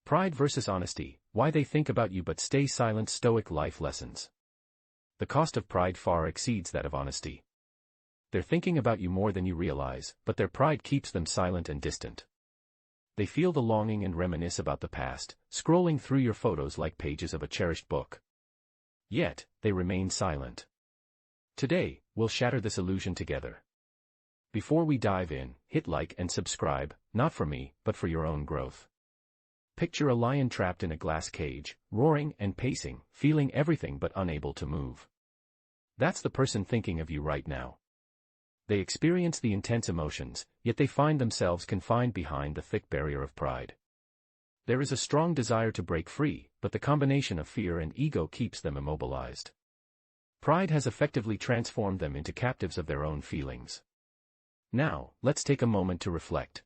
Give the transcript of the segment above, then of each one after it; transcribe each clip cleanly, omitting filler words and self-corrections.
Pride versus honesty, why they think about you but stay silent. Stoic life lessons. The cost of pride far exceeds that of honesty. They're thinking about you more than you realize, but their pride keeps them silent and distant. They feel the longing and reminisce about the past, scrolling through your photos like pages of a cherished book. Yet, they remain silent. Today, we'll shatter this illusion together. Before we dive in, hit like and subscribe, not for me, but for your own growth. Picture a lion trapped in a glass cage, roaring and pacing, feeling everything but unable to move. That's the person thinking of you right now. They experience the intense emotions, yet they find themselves confined behind the thick barrier of pride. There is a strong desire to break free, but the combination of fear and ego keeps them immobilized. Pride has effectively transformed them into captives of their own feelings. Now, let's take a moment to reflect.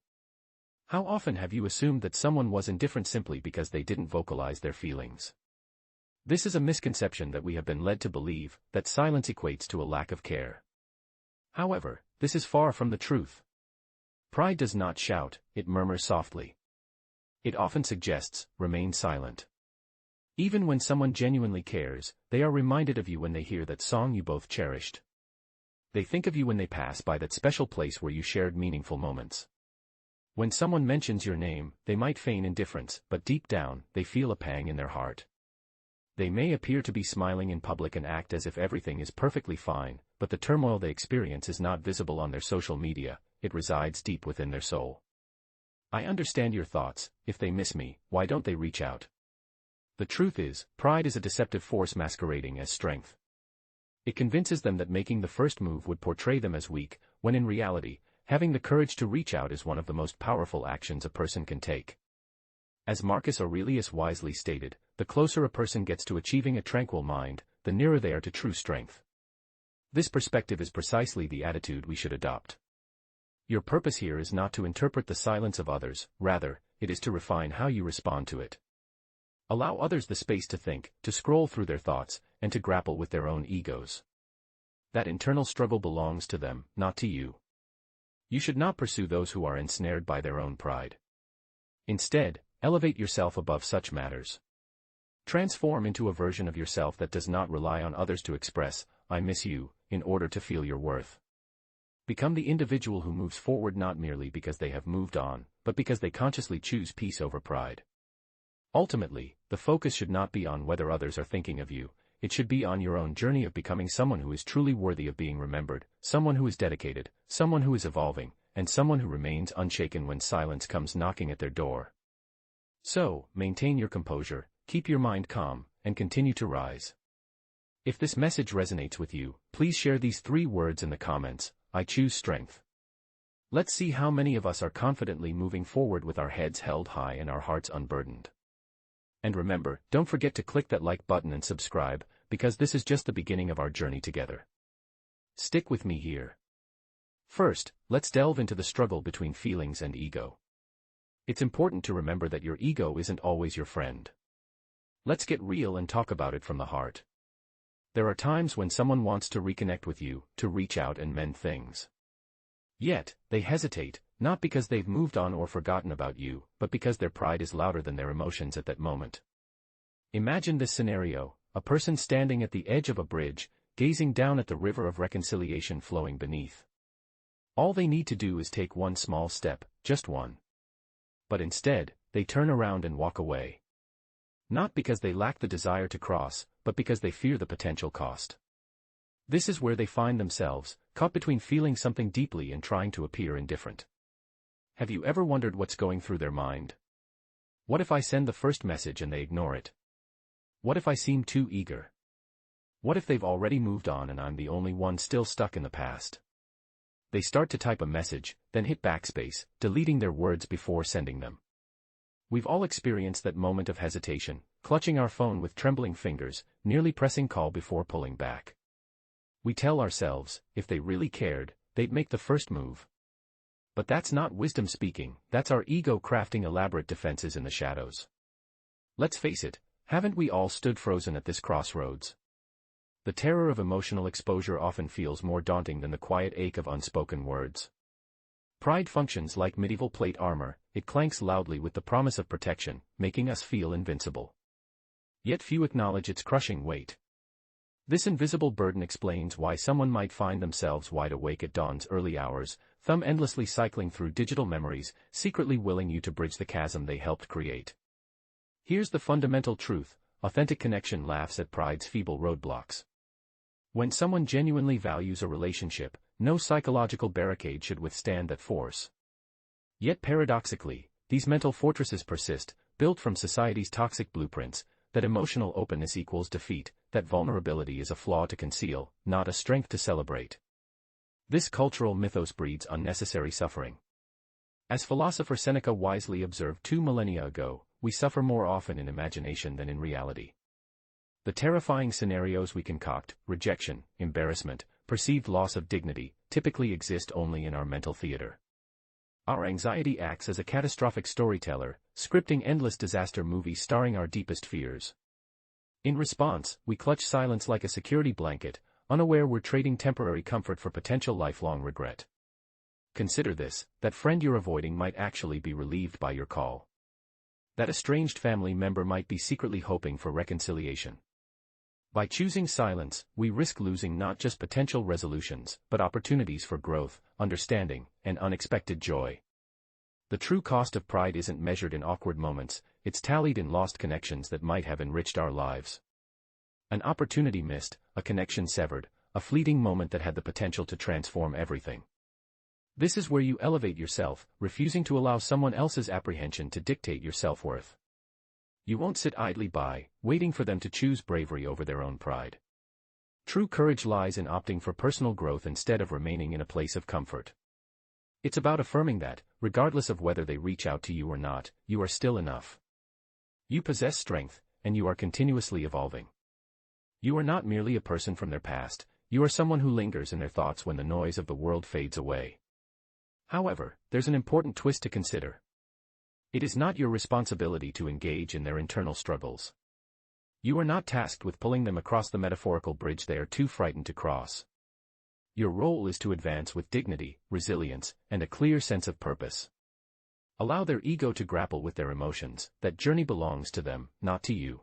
How often have you assumed that someone was indifferent simply because they didn't vocalize their feelings? This is a misconception that we have been led to believe, that silence equates to a lack of care. However, this is far from the truth. Pride does not shout, it murmurs softly. It often suggests, remain silent. Even when someone genuinely cares, they are reminded of you when they hear that song you both cherished. They think of you when they pass by that special place where you shared meaningful moments. When someone mentions your name, they might feign indifference, but deep down, they feel a pang in their heart. They may appear to be smiling in public and act as if everything is perfectly fine, but the turmoil they experience is not visible on their social media, it resides deep within their soul. I understand your thoughts, if they miss me, why don't they reach out? The truth is, pride is a deceptive force masquerading as strength. It convinces them that making the first move would portray them as weak, when in reality, having the courage to reach out is one of the most powerful actions a person can take. As Marcus Aurelius wisely stated, the closer a person gets to achieving a tranquil mind, the nearer they are to true strength. This perspective is precisely the attitude we should adopt. Your purpose here is not to interpret the silence of others, rather, it is to refine how you respond to it. Allow others the space to think, to scroll through their thoughts, and to grapple with their own egos. That internal struggle belongs to them, not to you. You should not pursue those who are ensnared by their own pride. Instead, elevate yourself above such matters. Transform into a version of yourself that does not rely on others to express, I miss you, in order to feel your worth. Become the individual who moves forward not merely because they have moved on, but because they consciously choose peace over pride. Ultimately, the focus should not be on whether others are thinking of you, it should be on your own journey of becoming someone who is truly worthy of being remembered, someone who is dedicated, someone who is evolving, and someone who remains unshaken when silence comes knocking at their door. So, maintain your composure, keep your mind calm, and continue to rise. If this message resonates with you, please share these 3 words in the comments, I choose strength. Let's see how many of us are confidently moving forward with our heads held high and our hearts unburdened. And remember, don't forget to click that like button and subscribe, because this is just the beginning of our journey together. Stick with me here. First, let's delve into the struggle between feelings and ego. It's important to remember that your ego isn't always your friend. Let's get real and talk about it from the heart. There are times when someone wants to reconnect with you, to reach out and mend things. Yet, they hesitate, not because they've moved on or forgotten about you, but because their pride is louder than their emotions at that moment. Imagine this scenario, a person standing at the edge of a bridge, gazing down at the river of reconciliation flowing beneath. All they need to do is take one small step, just one. But instead, they turn around and walk away. Not because they lack the desire to cross, but because they fear the potential cost. This is where they find themselves, caught between feeling something deeply and trying to appear indifferent. Have you ever wondered what's going through their mind? What if I send the first message and they ignore it? What if I seem too eager? What if they've already moved on and I'm the only one still stuck in the past? They start to type a message, then hit backspace, deleting their words before sending them. We've all experienced that moment of hesitation, clutching our phone with trembling fingers, nearly pressing call before pulling back. We tell ourselves, if they really cared, they'd make the first move. But that's not wisdom speaking, that's our ego crafting elaborate defenses in the shadows. Let's face it, haven't we all stood frozen at this crossroads? The terror of emotional exposure often feels more daunting than the quiet ache of unspoken words. Pride functions like medieval plate armor, it clanks loudly with the promise of protection, making us feel invincible. Yet few acknowledge its crushing weight. This invisible burden explains why someone might find themselves wide awake at dawn's early hours, thumb endlessly cycling through digital memories, secretly willing you to bridge the chasm they helped create. Here's the fundamental truth: authentic connection laughs at pride's feeble roadblocks. When someone genuinely values a relationship, no psychological barricade should withstand that force. Yet paradoxically, these mental fortresses persist, built from society's toxic blueprints, that emotional openness equals defeat, that vulnerability is a flaw to conceal, not a strength to celebrate. This cultural mythos breeds unnecessary suffering. As philosopher Seneca wisely observed 2 millennia ago, we suffer more often in imagination than in reality. The terrifying scenarios we concoct, rejection, embarrassment, perceived loss of dignity, typically exist only in our mental theater. Our anxiety acts as a catastrophic storyteller, scripting endless disaster movies starring our deepest fears. In response, we clutch silence like a security blanket, unaware we're trading temporary comfort for potential lifelong regret. Consider this: that friend you're avoiding might actually be relieved by your call. That estranged family member might be secretly hoping for reconciliation. By choosing silence, we risk losing not just potential resolutions, but opportunities for growth, understanding, and unexpected joy. The true cost of pride isn't measured in awkward moments, it's tallied in lost connections that might have enriched our lives. An opportunity missed, a connection severed, a fleeting moment that had the potential to transform everything. This is where you elevate yourself, refusing to allow someone else's apprehension to dictate your self-worth. You won't sit idly by, waiting for them to choose bravery over their own pride. True courage lies in opting for personal growth instead of remaining in a place of comfort. It's about affirming that, regardless of whether they reach out to you or not, you are still enough. You possess strength, and you are continuously evolving. You are not merely a person from their past, you are someone who lingers in their thoughts when the noise of the world fades away. However, there's an important twist to consider. It is not your responsibility to engage in their internal struggles. You are not tasked with pulling them across the metaphorical bridge they are too frightened to cross. Your role is to advance with dignity, resilience, and a clear sense of purpose. Allow their ego to grapple with their emotions. That journey belongs to them, not to you.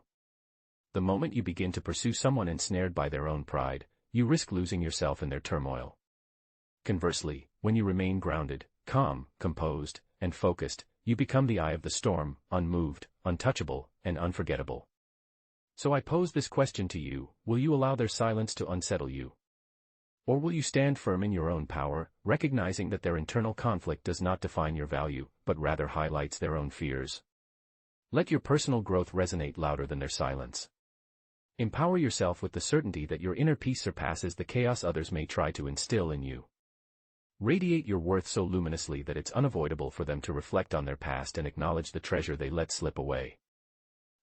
The moment you begin to pursue someone ensnared by their own pride, you risk losing yourself in their turmoil. Conversely, when you remain grounded, calm, composed, and focused, you become the eye of the storm, unmoved, untouchable, and unforgettable. So I pose this question to you: will you allow their silence to unsettle you? Or will you stand firm in your own power, recognizing that their internal conflict does not define your value, but rather highlights their own fears? Let your personal growth resonate louder than their silence. Empower yourself with the certainty that your inner peace surpasses the chaos others may try to instill in you. Radiate your worth so luminously that it's unavoidable for them to reflect on their past and acknowledge the treasure they let slip away.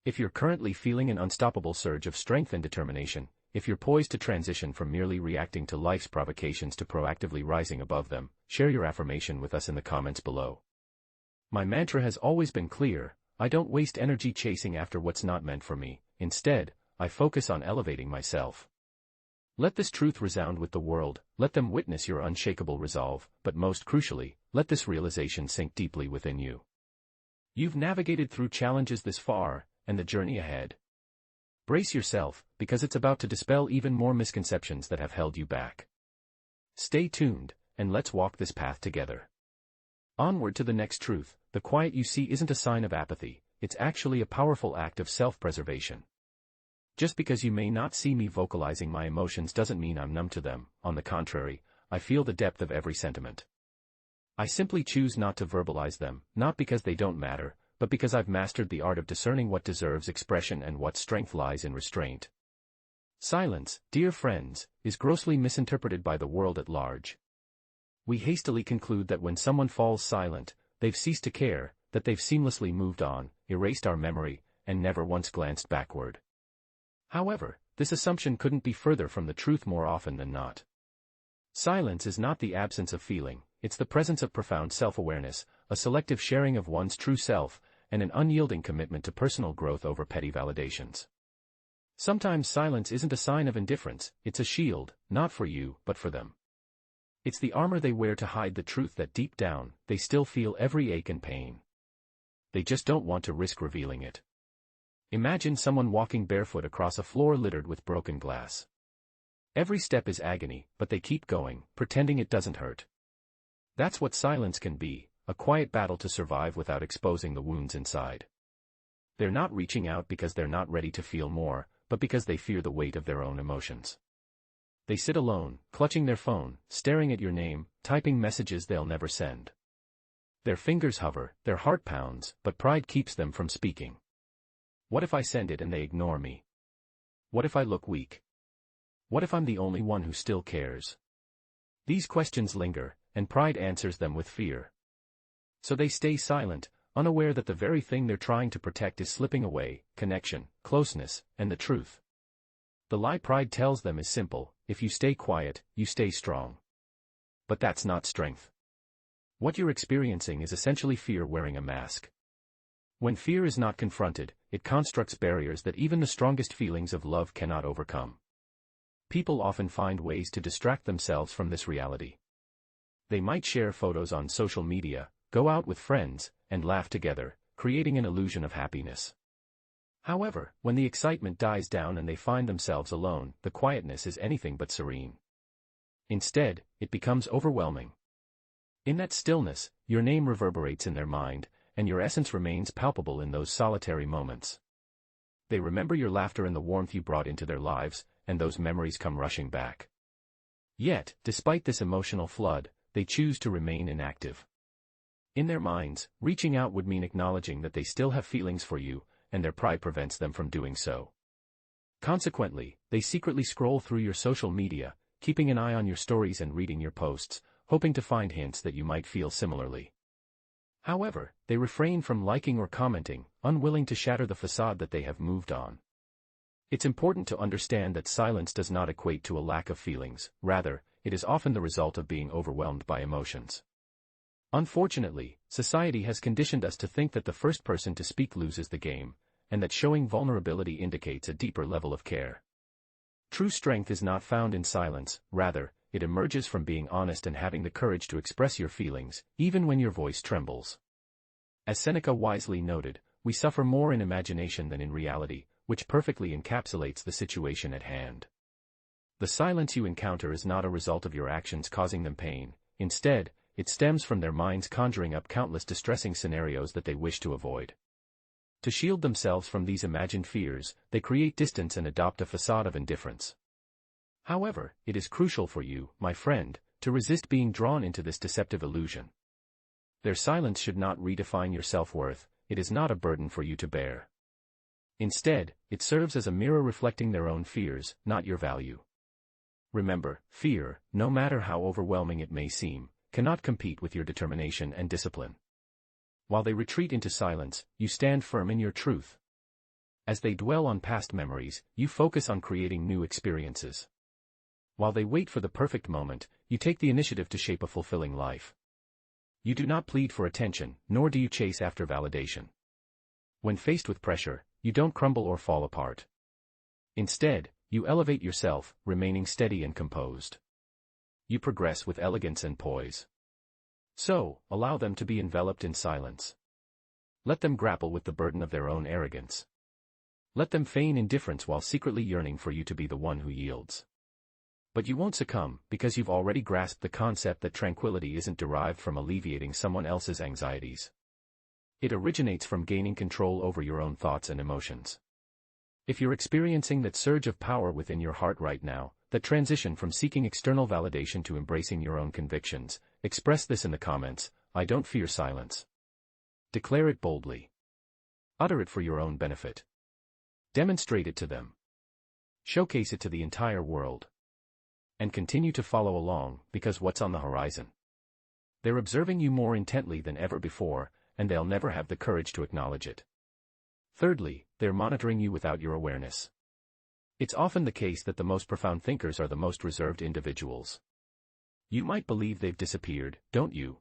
If you're currently feeling an unstoppable surge of strength and determination, if you're poised to transition from merely reacting to life's provocations to proactively rising above them, share your affirmation with us in the comments below. My mantra has always been clear: I don't waste energy chasing after what's not meant for me. Instead, I focus on elevating myself. Let this truth resound with the world, let them witness your unshakable resolve, but most crucially, let this realization sink deeply within you. You've navigated through challenges this far, and the journey ahead. Brace yourself, because it's about to dispel even more misconceptions that have held you back. Stay tuned, and let's walk this path together. Onward to the next truth: the quiet you see isn't a sign of apathy, it's actually a powerful act of self-preservation. Just because you may not see me vocalizing my emotions doesn't mean I'm numb to them. On the contrary, I feel the depth of every sentiment. I simply choose not to verbalize them, not because they don't matter, but because I've mastered the art of discerning what deserves expression and what strength lies in restraint. Silence, dear friends, is grossly misinterpreted by the world at large. We hastily conclude that when someone falls silent, they've ceased to care, that they've seamlessly moved on, erased our memory, and never once glanced backward. However, this assumption couldn't be further from the truth more often than not. Silence is not the absence of feeling, it's the presence of profound self-awareness, a selective sharing of one's true self, and an unyielding commitment to personal growth over petty validations. Sometimes silence isn't a sign of indifference, it's a shield, not for you, but for them. It's the armor they wear to hide the truth that deep down, they still feel every ache and pain. They just don't want to risk revealing it. Imagine someone walking barefoot across a floor littered with broken glass. Every step is agony, but they keep going, pretending it doesn't hurt. That's what silence can be, a quiet battle to survive without exposing the wounds inside. They're not reaching out because they're not ready to feel more, but because they fear the weight of their own emotions. They sit alone, clutching their phone, staring at your name, typing messages they'll never send. Their fingers hover, their heart pounds, but pride keeps them from speaking. What if I send it and they ignore me? What if I look weak? What if I'm the only one who still cares? These questions linger, and pride answers them with fear. So they stay silent, unaware that the very thing they're trying to protect is slipping away: connection, closeness, and the truth. The lie pride tells them is simple: if you stay quiet, you stay strong. But that's not strength. What you're experiencing is essentially fear wearing a mask. When fear is not confronted, it constructs barriers that even the strongest feelings of love cannot overcome. People often find ways to distract themselves from this reality. They might share photos on social media, go out with friends, and laugh together, creating an illusion of happiness. However, when the excitement dies down and they find themselves alone, the quietness is anything but serene. Instead, it becomes overwhelming. In that stillness, your name reverberates in their mind, and your essence remains palpable in those solitary moments. They remember your laughter and the warmth you brought into their lives, and those memories come rushing back. Yet, despite this emotional flood, they choose to remain inactive. In their minds, reaching out would mean acknowledging that they still have feelings for you, and their pride prevents them from doing so. Consequently, they secretly scroll through your social media, keeping an eye on your stories and reading your posts, hoping to find hints that you might feel similarly. However, they refrain from liking or commenting, unwilling to shatter the facade that they have moved on. It's important to understand that silence does not equate to a lack of feelings; rather, it is often the result of being overwhelmed by emotions. Unfortunately, society has conditioned us to think that the first person to speak loses the game, and that showing vulnerability indicates a deeper level of care. True strength is not found in silence; rather, it emerges from being honest and having the courage to express your feelings, even when your voice trembles. As Seneca wisely noted, we suffer more in imagination than in reality, which perfectly encapsulates the situation at hand. The silence you encounter is not a result of your actions causing them pain; instead, it stems from their minds conjuring up countless distressing scenarios that they wish to avoid. To shield themselves from these imagined fears, they create distance and adopt a facade of indifference. However, it is crucial for you, my friend, to resist being drawn into this deceptive illusion. Their silence should not redefine your self-worth; it is not a burden for you to bear. Instead, it serves as a mirror reflecting their own fears, not your value. Remember, fear, no matter how overwhelming it may seem, cannot compete with your determination and discipline. While they retreat into silence, you stand firm in your truth. As they dwell on past memories, you focus on creating new experiences. While they wait for the perfect moment, you take the initiative to shape a fulfilling life. You do not plead for attention, nor do you chase after validation. When faced with pressure, you don't crumble or fall apart. Instead, you elevate yourself, remaining steady and composed. You progress with elegance and poise. So, allow them to be enveloped in silence. Let them grapple with the burden of their own arrogance. Let them feign indifference while secretly yearning for you to be the one who yields. But you won't succumb, because you've already grasped the concept that tranquility isn't derived from alleviating someone else's anxieties. It originates from gaining control over your own thoughts and emotions. If you're experiencing that surge of power within your heart right now, that transition from seeking external validation to embracing your own convictions, express this in the comments: I don't fear silence. Declare it boldly. Utter it for your own benefit. Demonstrate it to them. Showcase it to the entire world. And continue to follow along, because what's on the horizon? They're observing you more intently than ever before, and they'll never have the courage to acknowledge it. Thirdly, they're monitoring you without your awareness. It's often the case that the most profound thinkers are the most reserved individuals. You might believe they've disappeared, don't you?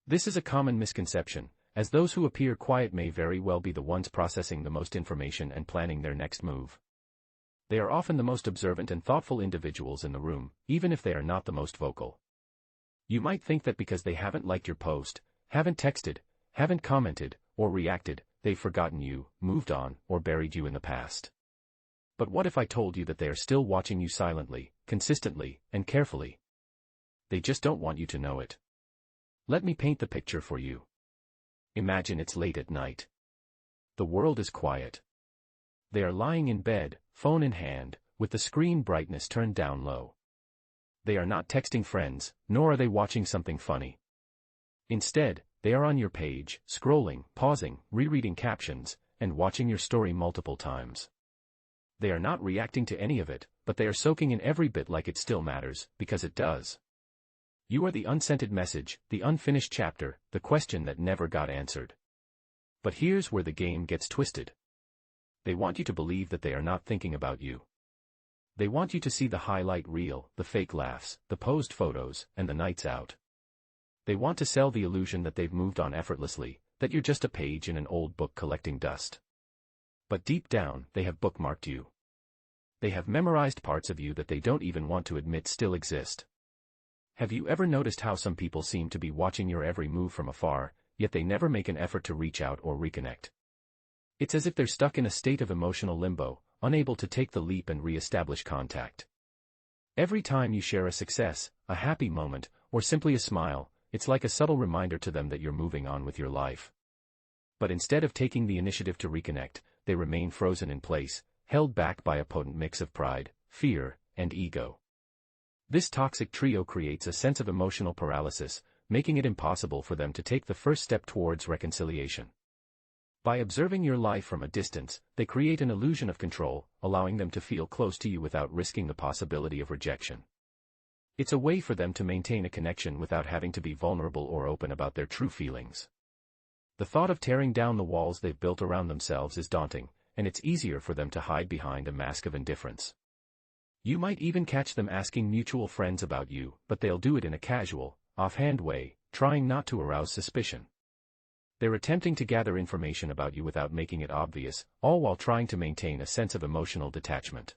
This is a common misconception, as those who appear quiet may very well be the ones processing the most information and planning their next move. They are often the most observant and thoughtful individuals in the room, even if they are not the most vocal. You might think that because they haven't liked your post, haven't texted, haven't commented, or reacted, they've forgotten you, moved on, or buried you in the past. But what if I told you that they are still watching you silently, consistently, and carefully? They just don't want you to know it. Let me paint the picture for you. Imagine it's late at night. The world is quiet. They are lying in bed, phone in hand, with the screen brightness turned down low. They are not texting friends, nor are they watching something funny. Instead, they are on your page, scrolling, pausing, rereading captions, and watching your story multiple times. They are not reacting to any of it, but they are soaking in every bit like it still matters, because it does. You are the unscented message, the unfinished chapter, the question that never got answered. But here's where the game gets twisted. They want you to believe that they are not thinking about you. They want you to see the highlight reel, the fake laughs, the posed photos, and the nights out. They want to sell the illusion that they've moved on effortlessly, that you're just a page in an old book collecting dust. But deep down, they have bookmarked you. They have memorized parts of you that they don't even want to admit still exist. Have you ever noticed how some people seem to be watching your every move from afar, yet they never make an effort to reach out or reconnect? It's as if they're stuck in a state of emotional limbo, unable to take the leap and re-establish contact. Every time you share a success, a happy moment, or simply a smile, it's like a subtle reminder to them that you're moving on with your life. But instead of taking the initiative to reconnect, they remain frozen in place, held back by a potent mix of pride, fear, and ego. This toxic trio creates a sense of emotional paralysis, making it impossible for them to take the first step towards reconciliation. By observing your life from a distance, they create an illusion of control, allowing them to feel close to you without risking the possibility of rejection. It's a way for them to maintain a connection without having to be vulnerable or open about their true feelings. The thought of tearing down the walls they've built around themselves is daunting, and it's easier for them to hide behind a mask of indifference. You might even catch them asking mutual friends about you, but they'll do it in a casual, offhand way, trying not to arouse suspicion. They're attempting to gather information about you without making it obvious, all while trying to maintain a sense of emotional detachment.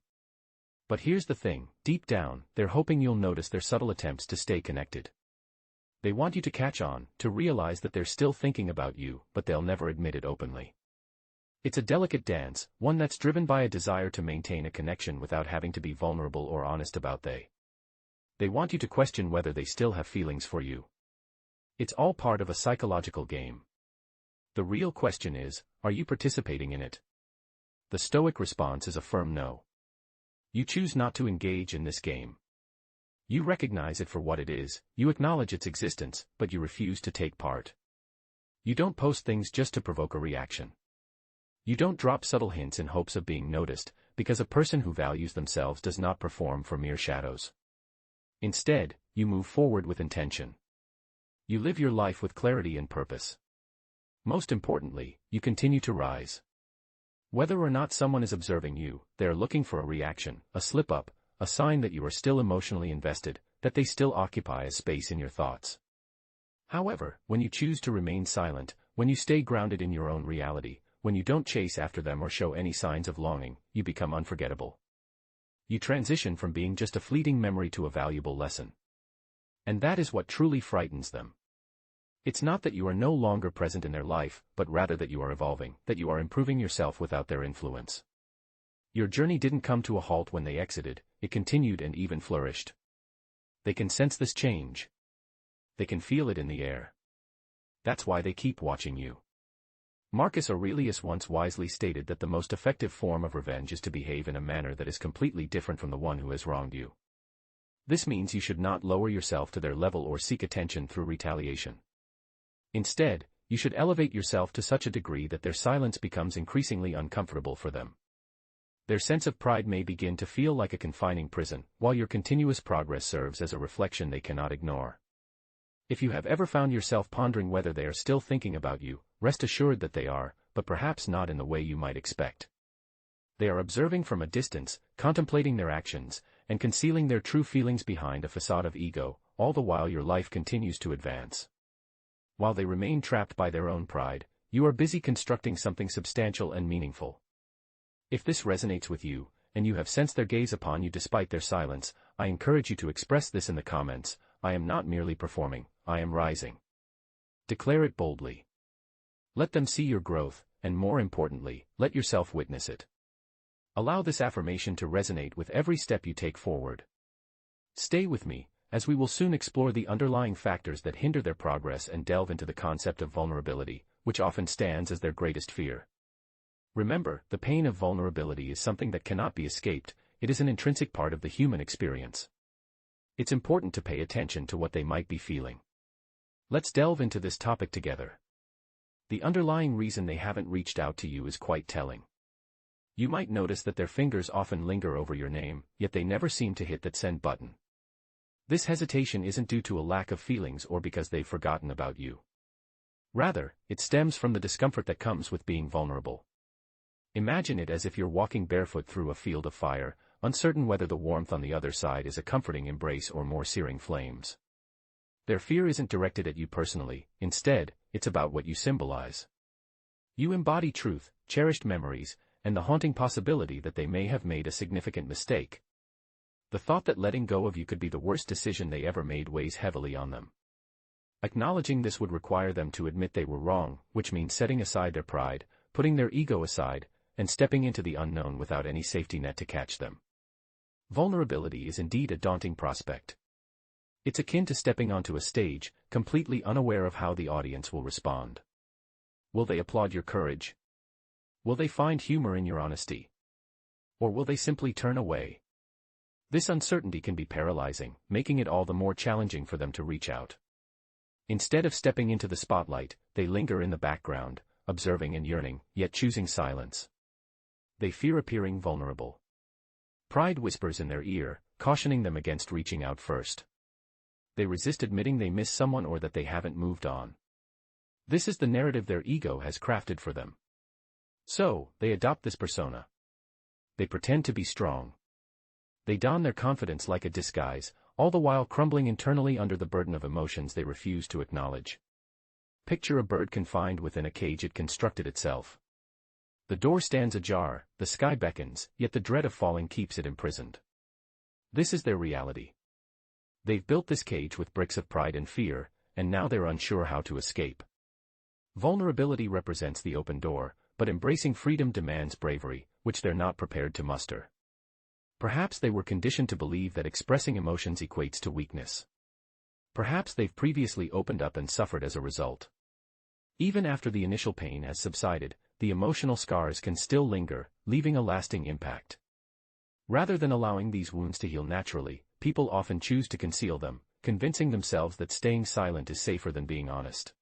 But here's the thing, deep down, they're hoping you'll notice their subtle attempts to stay connected. They want you to catch on, to realize that they're still thinking about you, but they'll never admit it openly. It's a delicate dance, one that's driven by a desire to maintain a connection without having to be vulnerable or honest about They want you to question whether they still have feelings for you. It's all part of a psychological game. The real question is, are you participating in it? The Stoic response is a firm no. You choose not to engage in this game. You recognize it for what it is, you acknowledge its existence, but you refuse to take part. You don't post things just to provoke a reaction. You don't drop subtle hints in hopes of being noticed, because a person who values themselves does not perform for mere shadows. Instead, you move forward with intention. You live your life with clarity and purpose. Most importantly, you continue to rise. Whether or not someone is observing you, they are looking for a reaction, a slip-up, a sign that you are still emotionally invested, that they still occupy a space in your thoughts. However, when you choose to remain silent, when you stay grounded in your own reality, when you don't chase after them or show any signs of longing, you become unforgettable. You transition from being just a fleeting memory to a valuable lesson. And that is what truly frightens them. It's not that you are no longer present in their life, but rather that you are evolving, that you are improving yourself without their influence. Your journey didn't come to a halt when they exited, it continued and even flourished. They can sense this change. They can feel it in the air. That's why they keep watching you. Marcus Aurelius once wisely stated that the most effective form of revenge is to behave in a manner that is completely different from the one who has wronged you. This means you should not lower yourself to their level or seek attention through retaliation. Instead, you should elevate yourself to such a degree that their silence becomes increasingly uncomfortable for them. Their sense of pride may begin to feel like a confining prison, while your continuous progress serves as a reflection they cannot ignore. If you have ever found yourself pondering whether they are still thinking about you, rest assured that they are, but perhaps not in the way you might expect. They are observing from a distance, contemplating their actions, and concealing their true feelings behind a facade of ego, all the while your life continues to advance. While they remain trapped by their own pride, you are busy constructing something substantial and meaningful. If this resonates with you, and you have sensed their gaze upon you despite their silence, I encourage you to express this in the comments. I am not merely performing, I am rising. Declare it boldly. Let them see your growth, and more importantly, let yourself witness it. Allow this affirmation to resonate with every step you take forward. Stay with me, as we will soon explore the underlying factors that hinder their progress and delve into the concept of vulnerability, which often stands as their greatest fear. Remember, the pain of vulnerability is something that cannot be escaped, it is an intrinsic part of the human experience. It's important to pay attention to what they might be feeling. Let's delve into this topic together. The underlying reason they haven't reached out to you is quite telling. You might notice that their fingers often linger over your name, yet they never seem to hit that send button. This hesitation isn't due to a lack of feelings or because they've forgotten about you. Rather, it stems from the discomfort that comes with being vulnerable. Imagine it as if you're walking barefoot through a field of fire, uncertain whether the warmth on the other side is a comforting embrace or more searing flames. Their fear isn't directed at you personally, instead, it's about what you symbolize. You embody truth, cherished memories, and the haunting possibility that they may have made a significant mistake. The thought that letting go of you could be the worst decision they ever made weighs heavily on them. Acknowledging this would require them to admit they were wrong, which means setting aside their pride, putting their ego aside, and stepping into the unknown without any safety net to catch them. Vulnerability is indeed a daunting prospect. It's akin to stepping onto a stage, completely unaware of how the audience will respond. Will they applaud your courage? Will they find humor in your honesty? Or will they simply turn away? This uncertainty can be paralyzing, making it all the more challenging for them to reach out. Instead of stepping into the spotlight, they linger in the background, observing and yearning, yet choosing silence. They fear appearing vulnerable. Pride whispers in their ear, cautioning them against reaching out first. They resist admitting they miss someone or that they haven't moved on. This is the narrative their ego has crafted for them. So, they adopt this persona. They pretend to be strong. They don their confidence like a disguise, all the while crumbling internally under the burden of emotions they refuse to acknowledge. Picture a bird confined within a cage it constructed itself. The door stands ajar, the sky beckons, yet the dread of falling keeps it imprisoned. This is their reality. They've built this cage with bricks of pride and fear, and now they're unsure how to escape. Vulnerability represents the open door, but embracing freedom demands bravery, which they're not prepared to muster. Perhaps they were conditioned to believe that expressing emotions equates to weakness. Perhaps they've previously opened up and suffered as a result. Even after the initial pain has subsided, the emotional scars can still linger, leaving a lasting impact. Rather than allowing these wounds to heal naturally, people often choose to conceal them, convincing themselves that staying silent is safer than being honest.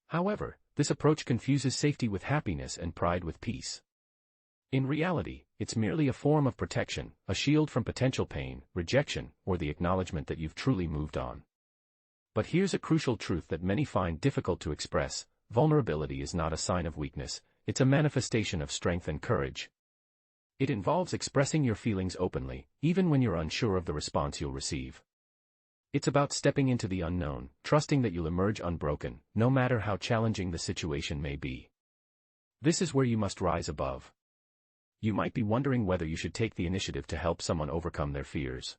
However, this approach confuses safety with happiness and pride with peace. In reality, it's merely a form of protection, a shield from potential pain, rejection, or the acknowledgement that you've truly moved on. But here's a crucial truth that many find difficult to express: vulnerability is not a sign of weakness, it's a manifestation of strength and courage. It involves expressing your feelings openly, even when you're unsure of the response you'll receive. It's about stepping into the unknown, trusting that you'll emerge unbroken, no matter how challenging the situation may be. This is where you must rise above. You might be wondering whether you should take the initiative to help someone overcome their fears.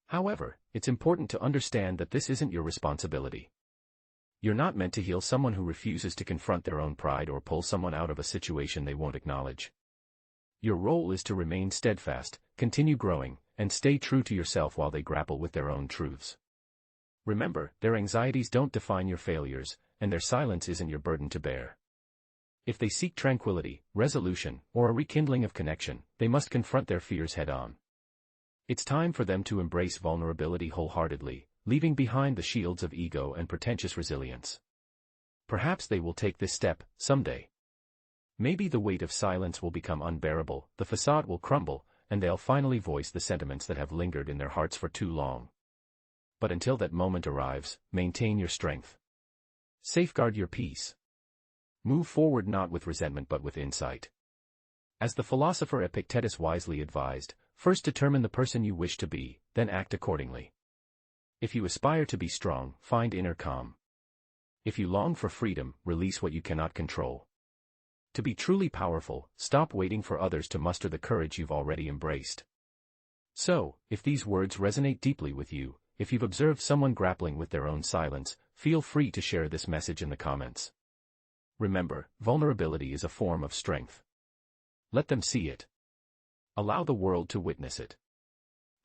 However, it's important to understand that this isn't your responsibility. You're not meant to heal someone who refuses to confront their own pride or pull someone out of a situation they won't acknowledge. Your role is to remain steadfast, continue growing, and stay true to yourself while they grapple with their own truths. Remember, their anxieties don't define your failures, and their silence isn't your burden to bear. If they seek tranquility, resolution, or a rekindling of connection, they must confront their fears head-on. It's time for them to embrace vulnerability wholeheartedly, leaving behind the shields of ego and pretentious resilience. Perhaps they will take this step, someday. Maybe the weight of silence will become unbearable, the facade will crumble, and they'll finally voice the sentiments that have lingered in their hearts for too long. But until that moment arrives, maintain your strength. Safeguard your peace. Move forward not with resentment but with insight. As the philosopher Epictetus wisely advised, first determine the person you wish to be, then act accordingly. If you aspire to be strong, find inner calm. If you long for freedom, release what you cannot control. To be truly powerful, stop waiting for others to muster the courage you've already embraced. So, if these words resonate deeply with you, if you've observed someone grappling with their own silence, feel free to share this message in the comments. Remember, vulnerability is a form of strength. Let them see it. Allow the world to witness it.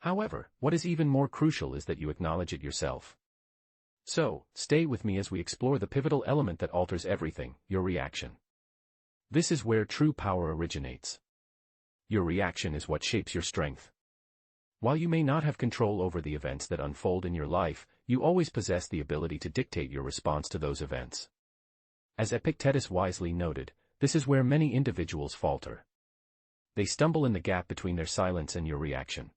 However, what is even more crucial is that you acknowledge it yourself. So, stay with me as we explore the pivotal element that alters everything, your reaction. This is where true power originates. Your reaction is what shapes your strength. While you may not have control over the events that unfold in your life, you always possess the ability to dictate your response to those events. As Epictetus wisely noted, this is where many individuals falter. They stumble in the gap between their silence and your reaction.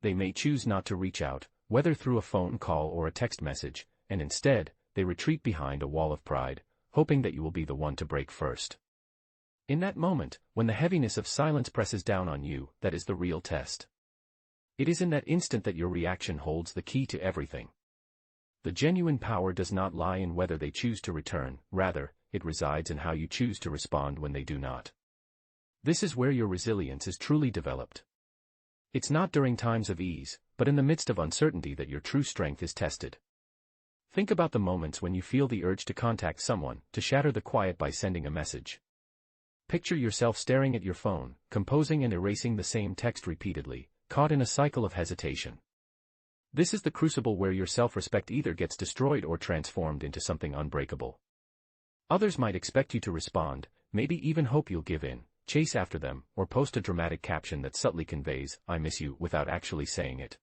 They may choose not to reach out, whether through a phone call or a text message, and instead, they retreat behind a wall of pride, hoping that you will be the one to break first. In that moment, when the heaviness of silence presses down on you, that is the real test. It is in that instant that your reaction holds the key to everything. The genuine power does not lie in whether they choose to return, rather, it resides in how you choose to respond when they do not. This is where your resilience is truly developed. It's not during times of ease, but in the midst of uncertainty that your true strength is tested. Think about the moments when you feel the urge to contact someone, to shatter the quiet by sending a message. Picture yourself staring at your phone, composing and erasing the same text repeatedly, caught in a cycle of hesitation. This is the crucible where your self-respect either gets destroyed or transformed into something unbreakable. Others might expect you to respond, maybe even hope you'll give in, chase after them, or post a dramatic caption that subtly conveys, "I miss you," without actually saying it.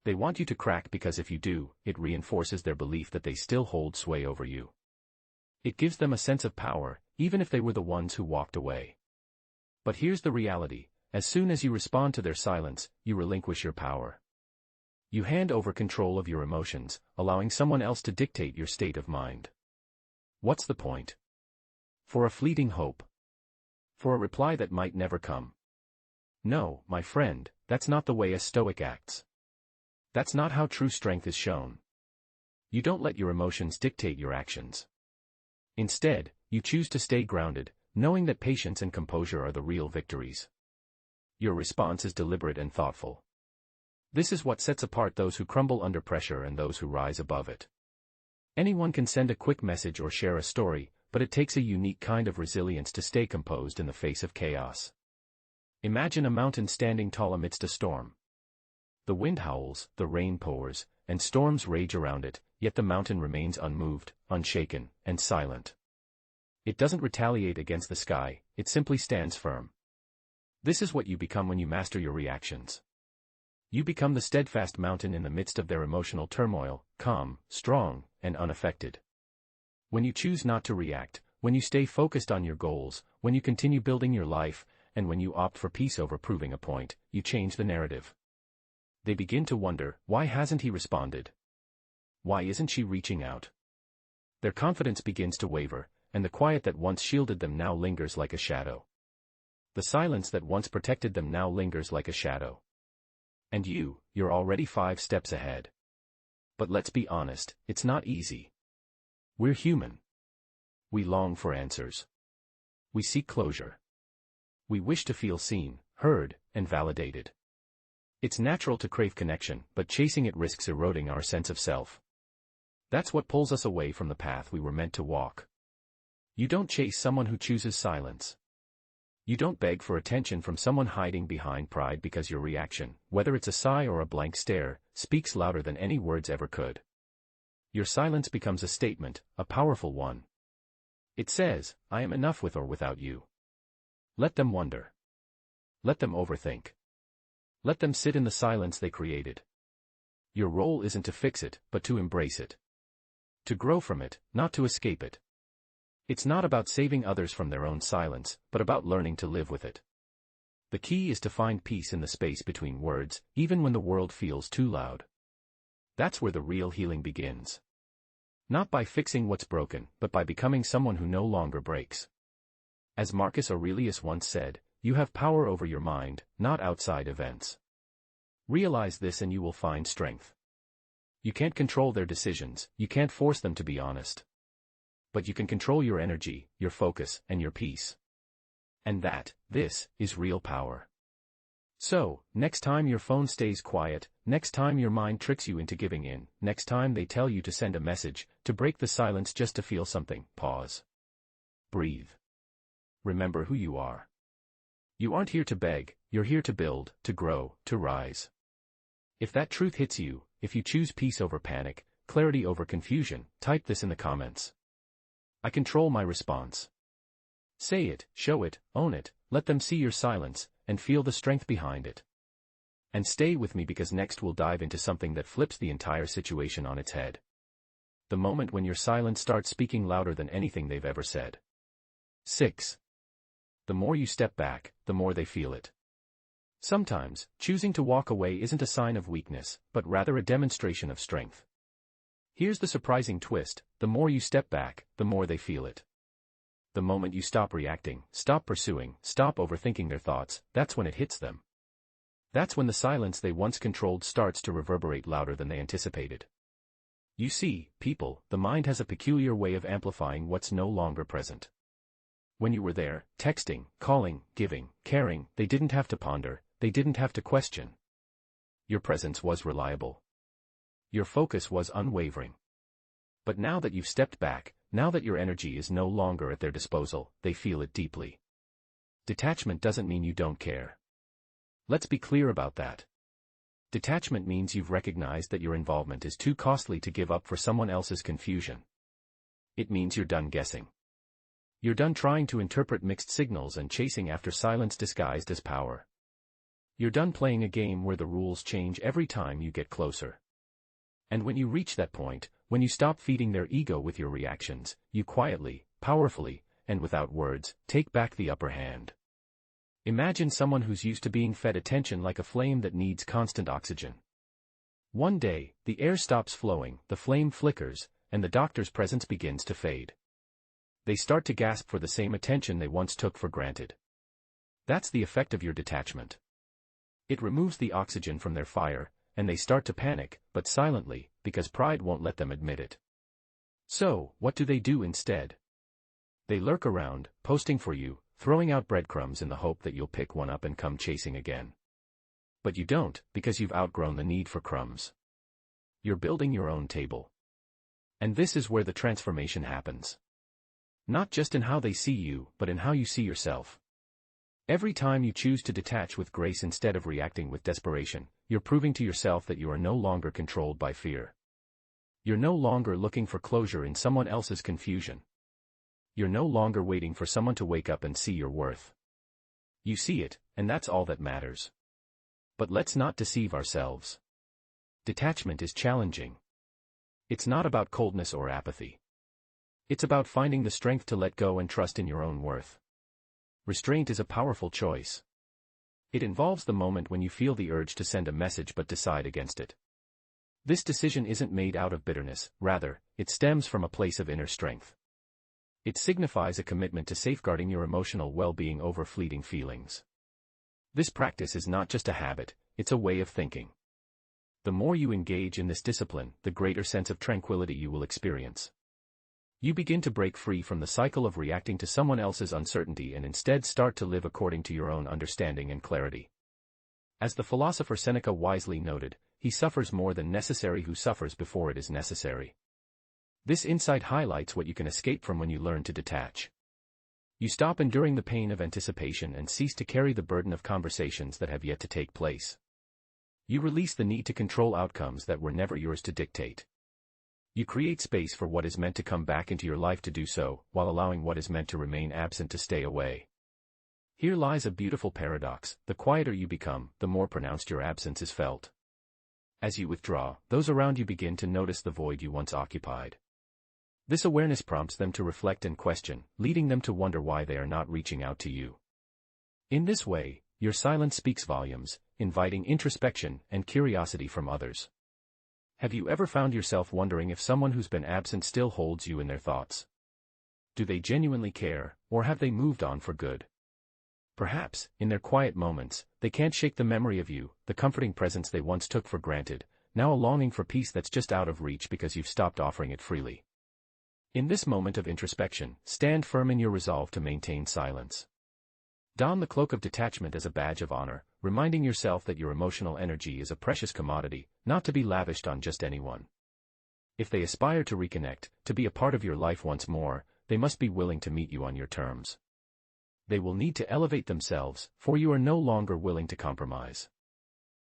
They want you to crack because if you do, it reinforces their belief that they still hold sway over you. It gives them a sense of power, even if they were the ones who walked away. But here's the reality, as soon as you respond to their silence, you relinquish your power. You hand over control of your emotions, allowing someone else to dictate your state of mind. What's the point? For a fleeting hope. For a reply that might never come. No, my friend, that's not the way a Stoic acts. That's not how true strength is shown. You don't let your emotions dictate your actions. Instead, you choose to stay grounded, knowing that patience and composure are the real victories. Your response is deliberate and thoughtful. This is what sets apart those who crumble under pressure and those who rise above it. Anyone can send a quick message or share a story, but it takes a unique kind of resilience to stay composed in the face of chaos. Imagine a mountain standing tall amidst a storm. The wind howls, the rain pours, and storms rage around it, yet the mountain remains unmoved, unshaken, and silent. It doesn't retaliate against the sky, it simply stands firm. This is what you become when you master your reactions. You become the steadfast mountain in the midst of their emotional turmoil, calm, strong, and unaffected. When you choose not to react, when you stay focused on your goals, when you continue building your life, and when you opt for peace over proving a point, you change the narrative. They begin to wonder, why hasn't he responded? Why isn't she reaching out? Their confidence begins to waver, and the quiet that once shielded them now lingers like a shadow. The silence that once protected them now lingers like a shadow. And you're already 5 steps ahead. But let's be honest, it's not easy. We're human. We long for answers. We seek closure. We wish to feel seen, heard, and validated. It's natural to crave connection, but chasing it risks eroding our sense of self. That's what pulls us away from the path we were meant to walk. You don't chase someone who chooses silence. You don't beg for attention from someone hiding behind pride because your reaction, whether it's a sigh or a blank stare, speaks louder than any words ever could. Your silence becomes a statement, a powerful one. It says, "I am enough with or without you." Let them wonder. Let them overthink. Let them sit in the silence they created. Your role isn't to fix it, but to embrace it. To grow from it, not to escape it. It's not about saving others from their own silence, but about learning to live with it. The key is to find peace in the space between words, even when the world feels too loud. That's where the real healing begins. Not by fixing what's broken, but by becoming someone who no longer breaks. As Marcus Aurelius once said, you have power over your mind, not outside events. Realize this and you will find strength. You can't control their decisions, you can't force them to be honest. But you can control your energy, your focus, and your peace. And this is real power. So, next time your phone stays quiet, next time your mind tricks you into giving in, next time they tell you to send a message, to break the silence just to feel something, pause. Breathe. Remember who you are. You aren't here to beg, you're here to build, to grow, to rise. If that truth hits you, if you choose peace over panic, clarity over confusion, type this in the comments. I control my response. Say it, show it, own it, let them see your silence, and feel the strength behind it. And stay with me because next we'll dive into something that flips the entire situation on its head. The moment when your silence starts speaking louder than anything they've ever said. 6. The more you step back, the more they feel it. Sometimes, choosing to walk away isn't a sign of weakness, but rather a demonstration of strength. Here's the surprising twist: the more you step back, the more they feel it. The moment you stop reacting, stop pursuing, stop overthinking their thoughts, that's when it hits them. That's when the silence they once controlled starts to reverberate louder than they anticipated. You see, people, the mind has a peculiar way of amplifying what's no longer present. When you were there, texting, calling, giving, caring, they didn't have to ponder, they didn't have to question. Your presence was reliable. Your focus was unwavering. But now that you've stepped back, now that your energy is no longer at their disposal, they feel it deeply. Detachment doesn't mean you don't care. Let's be clear about that. Detachment means you've recognized that your involvement is too costly to give up for someone else's confusion. It means you're done guessing. You're done trying to interpret mixed signals and chasing after silence disguised as power. You're done playing a game where the rules change every time you get closer. And when you reach that point, when you stop feeding their ego with your reactions, you quietly, powerfully, and without words, take back the upper hand. Imagine someone who's used to being fed attention like a flame that needs constant oxygen. One day, the air stops flowing, the flame flickers, and the doctor's presence begins to fade. They start to gasp for the same attention they once took for granted. That's the effect of your detachment. It removes the oxygen from their fire, and they start to panic, but silently, because pride won't let them admit it. So, what do they do instead? They lurk around, posting for you, throwing out breadcrumbs in the hope that you'll pick one up and come chasing again. But you don't, because you've outgrown the need for crumbs. You're building your own table. And this is where the transformation happens. Not just in how they see you, but in how you see yourself. Every time you choose to detach with grace instead of reacting with desperation, you're proving to yourself that you are no longer controlled by fear. You're no longer looking for closure in someone else's confusion. You're no longer waiting for someone to wake up and see your worth. You see it, and that's all that matters. But let's not deceive ourselves. Detachment is challenging. It's not about coldness or apathy. It's about finding the strength to let go and trust in your own worth. Restraint is a powerful choice. It involves the moment when you feel the urge to send a message but decide against it. This decision isn't made out of bitterness, rather, it stems from a place of inner strength. It signifies a commitment to safeguarding your emotional well-being over fleeting feelings. This practice is not just a habit, it's a way of thinking. The more you engage in this discipline, the greater sense of tranquility you will experience. You begin to break free from the cycle of reacting to someone else's uncertainty and instead start to live according to your own understanding and clarity. As the philosopher Seneca wisely noted, he suffers more than necessary who suffers before it is necessary. This insight highlights what you can escape from when you learn to detach. You stop enduring the pain of anticipation and cease to carry the burden of conversations that have yet to take place. You release the need to control outcomes that were never yours to dictate. You create space for what is meant to come back into your life to do so, while allowing what is meant to remain absent to stay away. Here lies a beautiful paradox: the quieter you become, the more pronounced your absence is felt. As you withdraw, those around you begin to notice the void you once occupied. This awareness prompts them to reflect and question, leading them to wonder why they are not reaching out to you. In this way, your silence speaks volumes, inviting introspection and curiosity from others. Have you ever found yourself wondering if someone who's been absent still holds you in their thoughts? Do they genuinely care, or have they moved on for good? Perhaps, in their quiet moments, they can't shake the memory of you, the comforting presence they once took for granted, now a longing for peace that's just out of reach because you've stopped offering it freely. In this moment of introspection, stand firm in your resolve to maintain silence. Don the cloak of detachment as a badge of honor, reminding yourself that your emotional energy is a precious commodity, not to be lavished on just anyone. If they aspire to reconnect, to be a part of your life once more, they must be willing to meet you on your terms. They will need to elevate themselves, for you are no longer willing to compromise.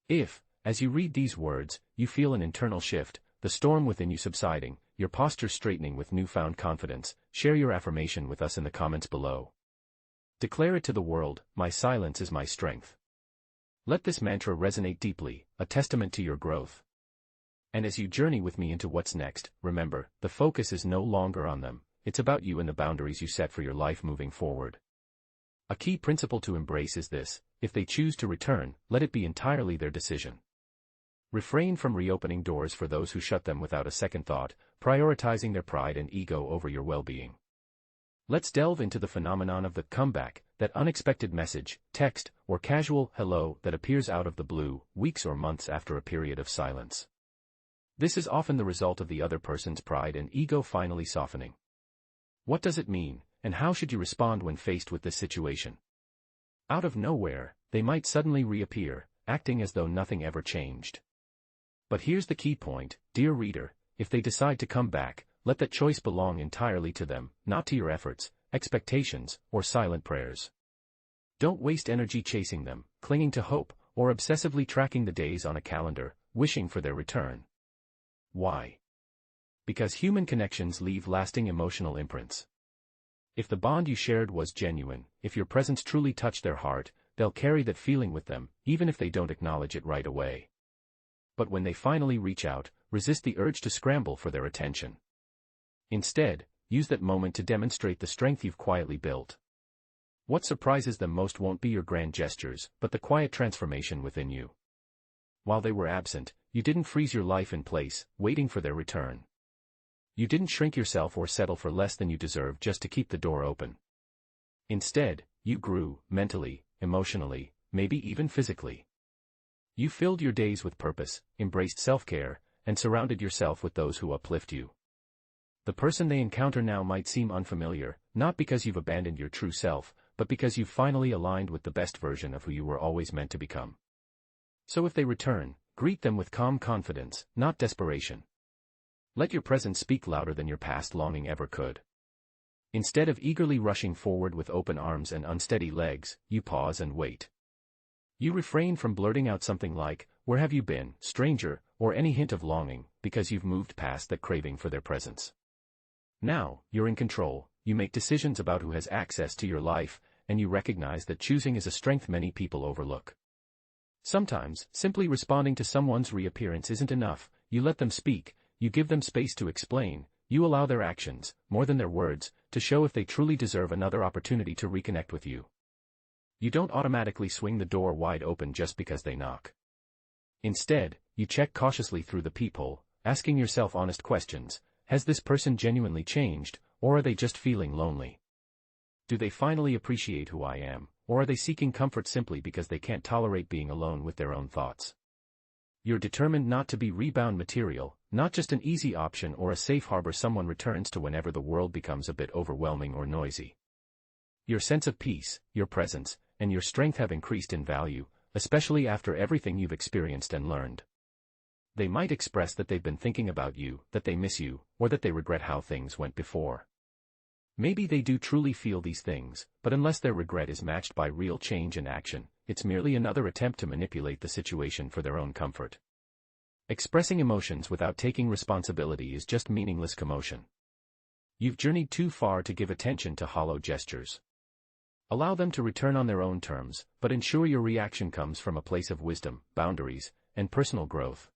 If, as you read these words, you feel an internal shift, the storm within you subsiding, your posture straightening with newfound confidence, share your affirmation with us in the comments below. Declare it to the world, my silence is my strength. Let this mantra resonate deeply, a testament to your growth. And as you journey with me into what's next, remember, the focus is no longer on them, it's about you and the boundaries you set for your life moving forward. A key principle to embrace is this: if they choose to return, let it be entirely their decision. Refrain from reopening doors for those who shut them without a second thought, prioritizing their pride and ego over your well-being. Let's delve into the phenomenon of the comeback, that unexpected message, text, or casual hello that appears out of the blue, weeks or months after a period of silence. This is often the result of the other person's pride and ego finally softening. What does it mean, and how should you respond when faced with this situation? Out of nowhere, they might suddenly reappear, acting as though nothing ever changed. But here's the key point, dear reader: if they decide to come back, let that choice belong entirely to them, not to your efforts, expectations, or silent prayers. Don't waste energy chasing them, clinging to hope, or obsessively tracking the days on a calendar, wishing for their return. Why? Because human connections leave lasting emotional imprints. If the bond you shared was genuine, if your presence truly touched their heart, they'll carry that feeling with them, even if they don't acknowledge it right away. But when they finally reach out, resist the urge to scramble for their attention. Instead, use that moment to demonstrate the strength you've quietly built. What surprises them most won't be your grand gestures, but the quiet transformation within you. While they were absent, you didn't freeze your life in place, waiting for their return. You didn't shrink yourself or settle for less than you deserve just to keep the door open. Instead, you grew, mentally, emotionally, maybe even physically. You filled your days with purpose, embraced self-care, and surrounded yourself with those who uplift you. The person they encounter now might seem unfamiliar, not because you've abandoned your true self, but because you've finally aligned with the best version of who you were always meant to become. So if they return, greet them with calm confidence, not desperation. Let your presence speak louder than your past longing ever could. Instead of eagerly rushing forward with open arms and unsteady legs, you pause and wait. You refrain from blurting out something like, "Where have you been, stranger?" or any hint of longing, because you've moved past that craving for their presence. Now, you're in control, you make decisions about who has access to your life, and you recognize that choosing is a strength many people overlook. Sometimes, simply responding to someone's reappearance isn't enough. You let them speak, you give them space to explain, you allow their actions, more than their words, to show if they truly deserve another opportunity to reconnect with you. You don't automatically swing the door wide open just because they knock. Instead, you check cautiously through the peephole, asking yourself honest questions. Has this person genuinely changed, or are they just feeling lonely? Do they finally appreciate who I am, or are they seeking comfort simply because they can't tolerate being alone with their own thoughts? You're determined not to be rebound material, not just an easy option or a safe harbor someone returns to whenever the world becomes a bit overwhelming or noisy. Your sense of peace, your presence, and your strength have increased in value, especially after everything you've experienced and learned. They might express that they've been thinking about you, that they miss you, or that they regret how things went before. Maybe they do truly feel these things, but unless their regret is matched by real change and action, it's merely another attempt to manipulate the situation for their own comfort. Expressing emotions without taking responsibility is just meaningless commotion. You've journeyed too far to give attention to hollow gestures. Allow them to return on their own terms, but ensure your reaction comes from a place of wisdom, boundaries, and personal growth.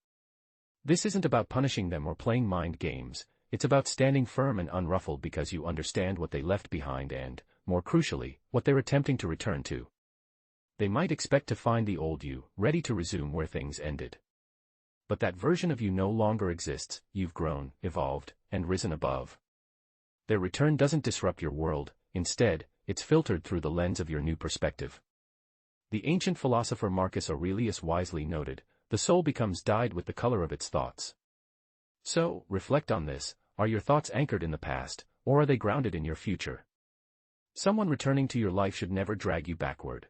This isn't about punishing them or playing mind games, it's about standing firm and unruffled because you understand what they left behind and, more crucially, what they're attempting to return to. They might expect to find the old you, ready to resume where things ended. But that version of you no longer exists. You've grown, evolved, and risen above. Their return doesn't disrupt your world, instead, it's filtered through the lens of your new perspective. The ancient philosopher Marcus Aurelius wisely noted, "The soul becomes dyed with the color of its thoughts." So, reflect on this: are your thoughts anchored in the past, or are they grounded in your future? Someone returning to your life should never drag you backward.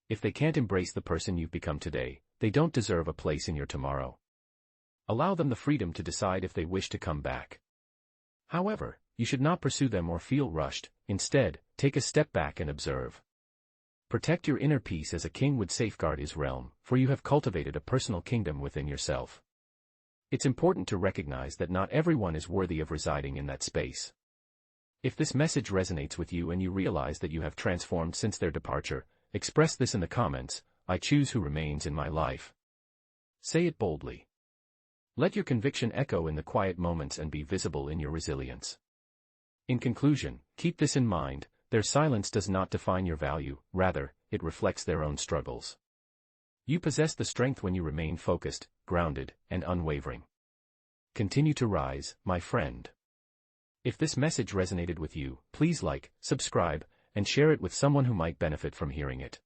If they can't embrace the person you've become today, they don't deserve a place in your tomorrow. Allow them the freedom to decide if they wish to come back. However, you should not pursue them or feel rushed. Instead, take a step back and observe. Protect your inner peace as a king would safeguard his realm, for you have cultivated a personal kingdom within yourself. It's important to recognize that not everyone is worthy of residing in that space. If this message resonates with you and you realize that you have transformed since their departure, express this in the comments. I choose who remains in my life. Say it boldly. Let your conviction echo in the quiet moments and be visible in your resilience. In conclusion, keep this in mind: their silence does not define your value, rather, it reflects their own struggles. You possess the strength when you remain focused, grounded, and unwavering. Continue to rise, my friend. If this message resonated with you, please like, subscribe, and share it with someone who might benefit from hearing it.